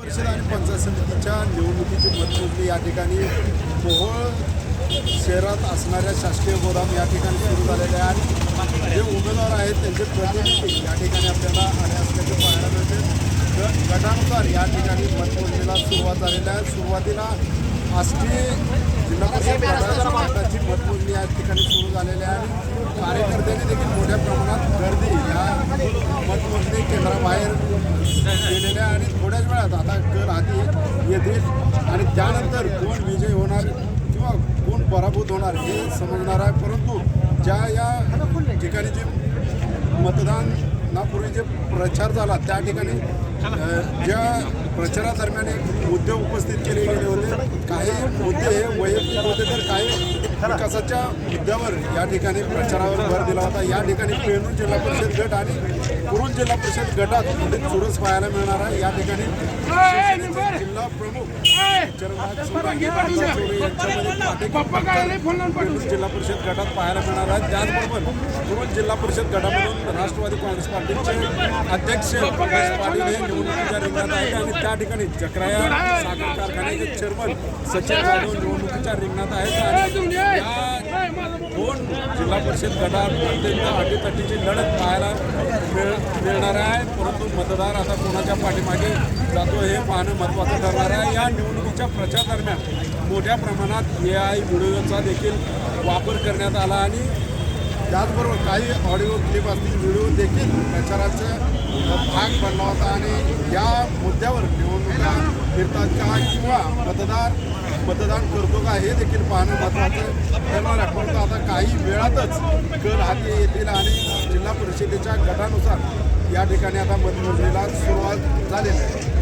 परिषद आणि पंचायत समितीच्या निवडणुकीची मतमोजणी या ठिकाणी मोहोळ शहरात असणाऱ्या शासकीय गोदाम या ठिकाणी सुरू झालेले आहे आणि जे उमेदवार आहेत त्यांचे प्रतिनिधी या ठिकाणी आपल्याला आले असल्याचे पाहायला मिळते. गटानुसार या ठिकाणी मतमोजणीला सुरुवात झालेली आहे. सुरुवातीला आष्टी जिल्हा परिषद गटाची मतमोजणी या ठिकाणी सुरू झालेली आहे आणि कार्यकर्त्यांनी देखील मोठ्या प्रमाणात गर्दी या मतमोजणी केंद्राबाहेर केलेले आहे आणि थोड्याच वेळात आता कल हाती येतील आणि त्यानंतर कोण विजय होणार किंवा कोण पराभूत होणार हे समजणार आहे. परंतु ज्या या ठिकाणी जे मतदानापूर्वी जे प्रचार झाला त्या ठिकाणी ज्या प्रचारादरम्यान मुद्दे उपस्थित केले गेले होते. काही मुद्दे हे वैयक्तिक होते तर काही विकासाच्या मुद्द्यावर या ठिकाणी प्रचारावर भर दिला होता. या ठिकाणी पेनूर जिल्हा परिषद गट आणि कुरुल जिल्हा परिषद गटात मोठी चुरस पाहायला मिळणार आहे. या ठिकाणी जिल्हा प्रमुख जिल्हा परिषद गटात पाहायला मिळणार आहे. त्याचबरोबर कुरुल जिल्हा परिषद गटामधून राष्ट्रवादी काँग्रेस पार्टीचे अध्यक्ष प्रकाश पाटील हे निवडणुकीच्या रिंगणात आहेत आणि त्या ठिकाणी चक्राया साखर कारखान्याचे चेअरमन सचिन जाधव निवडणुकीच्या रिंगणात आहेत आणि या दोन जिल्हा परिषद गटात अत्यंत अटीतटीची लढत पाहायला मिळणार आहे. परंतु मतदार आता कोणाच्या पाठीमागे जातो हे पाहणं महत्त्वाचं ठरणार आहे. या निवडणुकीच्या प्रचार दरम्यान मोठ्या प्रमाणात AI व्हिडिओचा देखील वापर करण्यात आला आणि त्याचबरोबर काही ऑडिओ क्लिप असतील व्हिडिओ देखील प्रचाराचा भाग बनला होता आणि या मुद्द्यावर निवडणुका फिरतात का किंवा मतदान करतो का हे देखील पाहणं महत्त्वाचं ठरणार आहे. परंतु आता काही वेळातच कल हाती येतील आणि जिल्हा परिषदेच्या गटानुसार या ठिकाणी आता मतमोजणीला सुरुवात झालेली आहे.